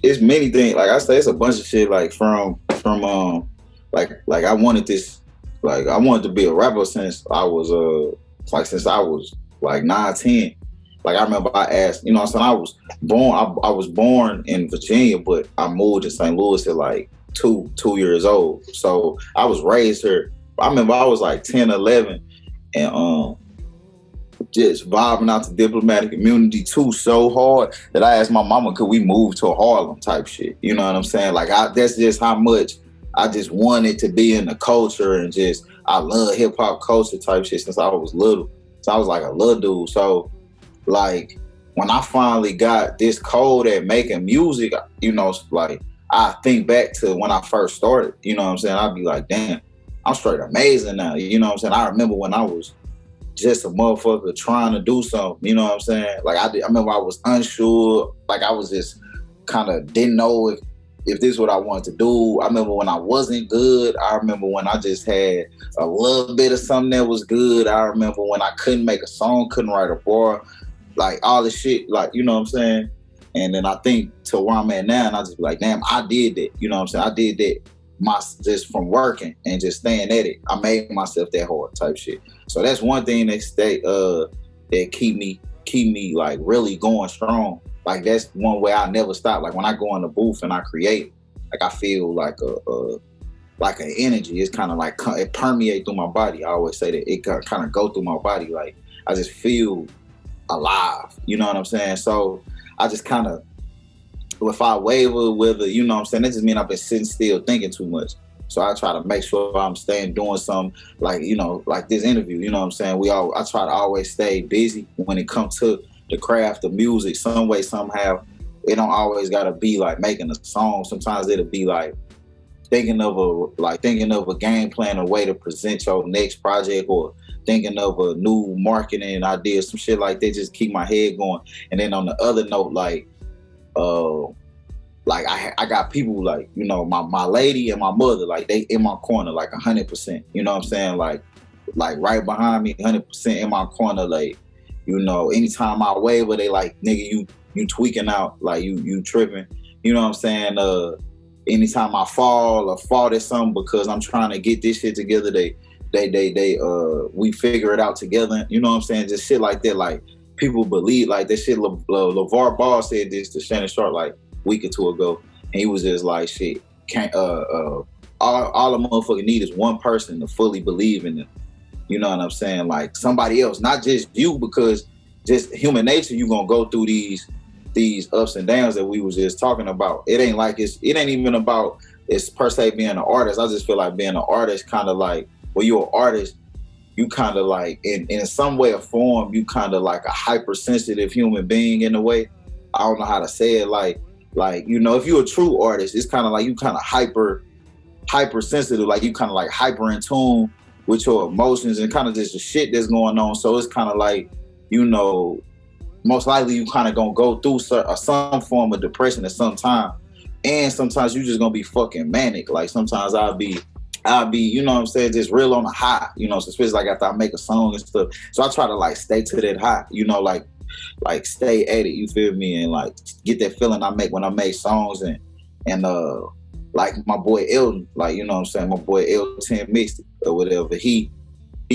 it's many things. Like I say, it's a bunch of shit. Like like I wanted this. Like I wanted to be a rapper since I was since I was like 9, 10. Like I remember I asked, you know what I'm saying, I was born in Virginia, but I moved to St. Louis at like 2 years old. So I was raised here. I remember I was like 10, 11 and just vibing out the diplomatic immunity too so hard that I asked my mama, could we move to Harlem type shit? You know what I'm saying? Like that's just how much I just wanted to be in the culture and just, I love hip hop culture type shit since I was little. So I was like a little dude. So like when I finally got this code at making music, you know, like I think back to when I first started, you know what I'm saying? I'd be like, damn, I'm straight amazing now. You know what I'm saying? I remember when I was just a motherfucker trying to do something, you know what I'm saying? Like I remember I was unsure, like I was just kind of didn't know if this is what I wanted to do. I remember when I wasn't good. I remember when I just had a little bit of something that was good. I remember when I couldn't make a song, couldn't write a bar, like all this shit, like, you know what I'm saying? And then I think to where I'm at now, and I just be like, damn, I did that. You know what I'm saying? I did that just from working and just staying at it. I made myself that hard type shit. So that's one thing that keep me like really going strong. Like that's one way I never stop. Like when I go in the booth and I create, like I feel like like an energy. It's kind of like it permeates through my body. I always say that it kind of go through my body. Like I just feel alive. You know what I'm saying? So I just kind of, if I waver with it, you know what I'm saying, that just means I've been sitting still thinking too much. So I try to make sure I'm staying doing something like, you know, like this interview, you know what I'm saying? I try to always stay busy when it comes to the craft of music, some way, somehow. It don't always gotta be like making a song. Sometimes it'll be like thinking of a game plan, a way to present your next project, or thinking of a new marketing idea, some shit like that, just keep my head going. And then on the other note, like I got people like, you know, my lady and my mother, like they in my corner like 100%. You know what I'm saying? Like right behind me, 100% in my corner. Like, you know, anytime I waver, they like, nigga, you tweaking out, like you tripping. You know what I'm saying? Anytime I fall or fault at something because I'm trying to get this shit together, we figure it out together. You know what I'm saying? Just shit like that. Like people believe like that shit. LeVar Ball said this to Shannon Sharp like a week or two ago, and he was just like, shit, can't all a motherfucker need is one person to fully believe in it. You know what I'm saying? Like somebody else, not just you, because just human nature, you gonna go through these ups and downs that we was just talking about. It ain't like it ain't even about it's per se being an artist. I just feel like being an artist kind of like, when you're an artist, you kind of like in some way or form, you kind of like a hypersensitive human being in a way. I don't know how to say it. Like you know, if you're a true artist, it's kind of like you kind of hypersensitive, like you kind of like hyper in tune with your emotions and kind of just the shit that's going on. So it's kind of like, you know, most likely you kind of gonna go through some form of depression at some time. And sometimes you just gonna be fucking manic. Like sometimes I'll be, you know what I'm saying, just real on a high, you know, so especially like after I make a song and stuff. So I try to like stay to that high, you know, like stay at it, you feel me? And like get that feeling I make when I make songs and like my boy Elton, like, you know what I'm saying, my boy Elton mixed it or whatever. He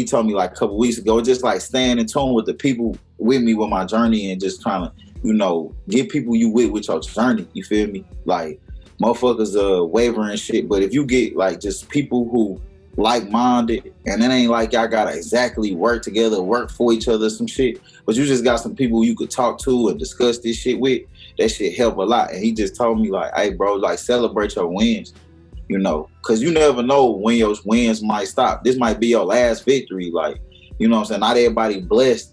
told me like a couple weeks ago, just like staying in tune with the people with me with my journey and just trying to, you know, get people you with your journey, you feel me? Like motherfuckers wavering and shit, but if you get like just people who like-minded, and it ain't like y'all gotta exactly work together, work for each other, some shit, but you just got some people you could talk to and discuss this shit with, that shit help a lot. And he just told me like, hey bro, like celebrate your wins, you know, because you never know when your wins might stop. This might be your last victory, like, you know what I'm saying? Not everybody blessed,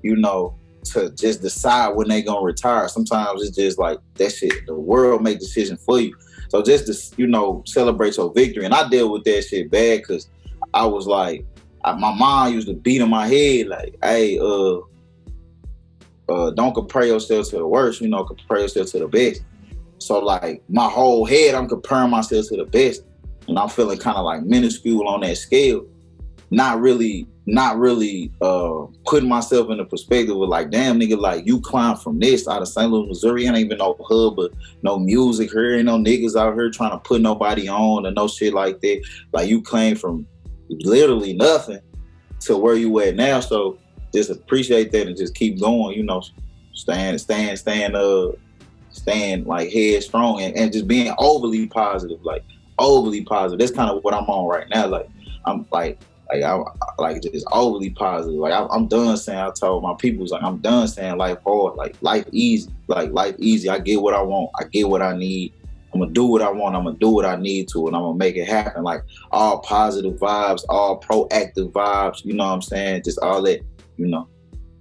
you know, to just decide when they gonna retire. Sometimes it's just like that shit, the world make decisions for you. So just to, you know, celebrate your victory. And I dealt with that shit bad because I was like, my mom used to beat in my head like, hey, don't compare yourself to the worst, you know, compare yourself to the best. So like my whole head, I'm comparing myself to the best, and I'm feeling kind of like minuscule on that scale. not really putting myself in the perspective of like, damn nigga, like you climb from this out of St. Louis, Missouri, ain't even no hub or no music here, ain't no niggas out here trying to put nobody on or no shit like that. Like you came from literally nothing to where you at now. So just appreciate that and just keep going, you know, staying like headstrong and just being overly positive. That's kind of what I'm on right now. Like I'm like just overly positive. Like I'm done saying, I told my peoples, like I'm done saying life hard, like life easy. Like life easy. I get what I want. I get what I need. I'm gonna do what I want. I'm gonna do what I need to, and I'm gonna make it happen. Like all positive vibes, all proactive vibes. You know what I'm saying? Just all that. You know,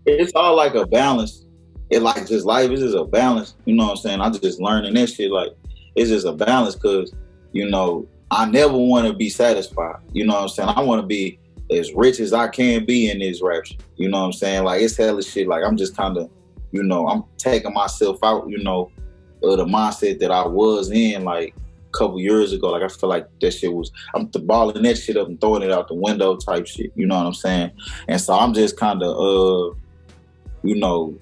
it's all like a balance. It like just life is just a balance. You know what I'm saying? I'm just learning that shit. Like it's just a balance because you know I never want to be satisfied. You know what I'm saying? I want to be as rich as I can be in this rap shit. You know what I'm saying? Like it's hella shit. Like I'm just kind of, you know, I'm taking myself out. You know. The mindset that I was in like a couple years ago. Like I feel like that shit was, I'm balling that shit up and throwing it out the window type shit. You know what I'm saying? And so I'm just kind of, you know,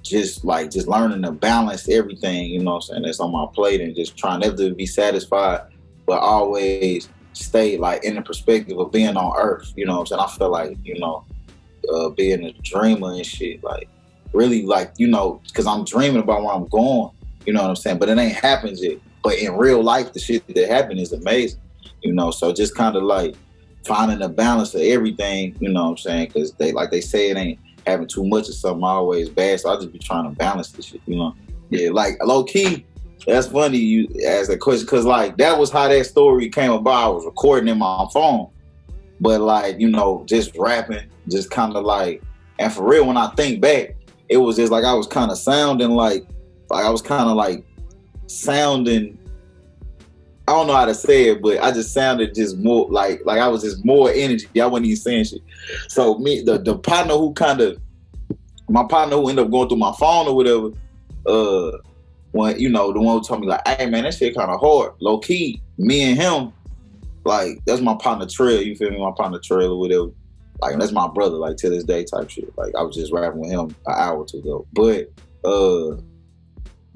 just learning to balance everything, you know what I'm saying, that's on my plate and just trying never to be satisfied, but always stay like in the perspective of being on earth. You know what I'm saying? I feel like, you know, being a dreamer and shit, like really like, you know, because I'm dreaming about where I'm going. You know what I'm saying? But it ain't happened yet. But in real life, the shit that happened is amazing. You know, so just kind of like finding a balance of everything, you know what I'm saying? Because they say it ain't having too much of something always bad. So I just be trying to balance this shit, you know? Yeah, like low key, that's funny you ask that question because like that was how that story came about. I was recording in my phone. But like, you know, just rapping, just kind of like, and for real, when I think back, it was just like I was kind of sounding like I was kind of like sounding, I don't know how to say it, but I just sounded just more like I was just more energy. I wasn't even saying shit. So me, the partner my partner who ended up going through my phone or whatever, when, you know, the one who told me like, hey man, that shit kind of hard. Low key, me and him, like that's my partner Trae, you feel me? My partner Trae or whatever. Like that's my brother, like to this day type shit. Like I was just rapping with him an hour or two ago. But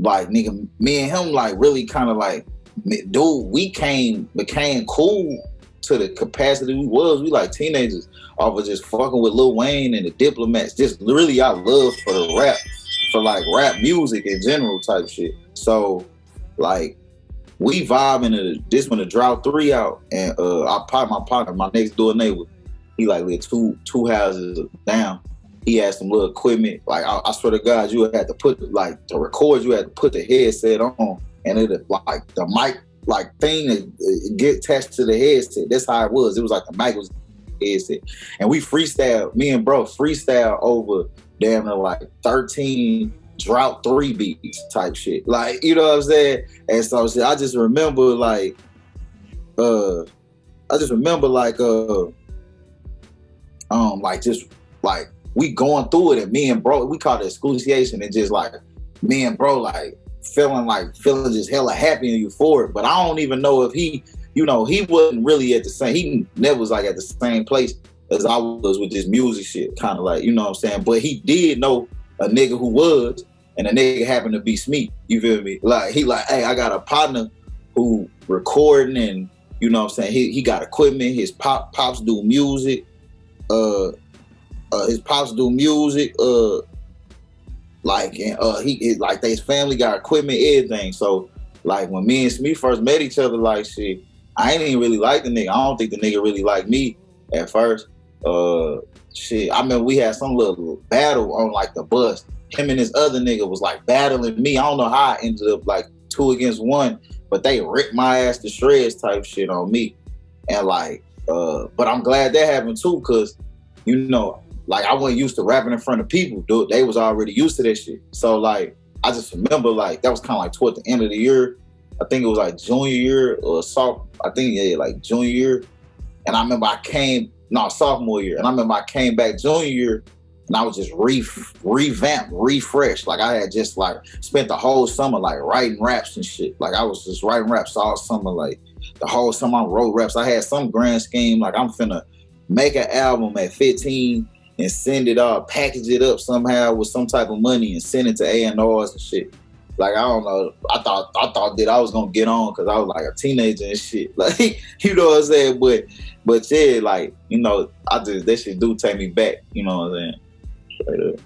like nigga, me and him like really kind of like, dude, we became cool to the capacity we was. We like teenagers off of just fucking with Lil Wayne and the Diplomats. Just really our love for the rap, for like rap music in general type shit. So like we vibing to this when the Drought 3 out, and my partner, my next door neighbor, he like lived two houses down. He had some little equipment. Like I swear to God, you had to put like to record, you had to put the headset on, and it like the mic like thing that get attached to the headset. That's how it was. It was like the mic was the headset, and we freestyle. Me and bro freestyle over damn near like 13 Drought 3 beats type shit. Like, you know what I'm saying? And so I just remember like just like we going through it, and me and bro, we call it excruciation, and just like me and bro like feeling just hella happy and euphoric. But I don't even know if he, you know, he wasn't really at the same, he never was like at the same place as I was with this music shit, kind of like, you know what I'm saying? But he did know a nigga who was, and the nigga happened to be Smeek, you feel me? Like, he like, hey, I got a partner who recording, and you know what I'm saying, he got equipment, his pops do music, his pops do music, like, and like his family got equipment, everything. So like when me and Smeek first met each other, like shit, I ain't even really like the nigga. I don't think the nigga really liked me at first. Shit, I remember we had some little battle on like the bus. Him and this other nigga was like battling me. I don't know how I ended up like 2 against 1, but they ripped my ass to shreds type shit on me. And like, but I'm glad that happened too, cause you know, like I wasn't used to rapping in front of people, dude. They was already used to that shit. So like, I just remember like that was kind of like toward the end of the year. I think it was like junior year or like junior year. And I remember sophomore year. And I remember I came back junior year, and I was just revamped, refreshed. Like I had just like spent the whole summer like writing raps and shit. Like I was just writing raps all summer. Like the whole summer I wrote raps. I had some grand scheme. Like I'm finna make an album at 15 and send it up, package it up somehow with some type of money and send it to A&Rs and shit. Like, I don't know. I thought that I was gonna get on because I was like a teenager and shit. Like, you know what I'm saying? But yeah, like, you know, that shit do take me back. You know what I'm saying? Straight up.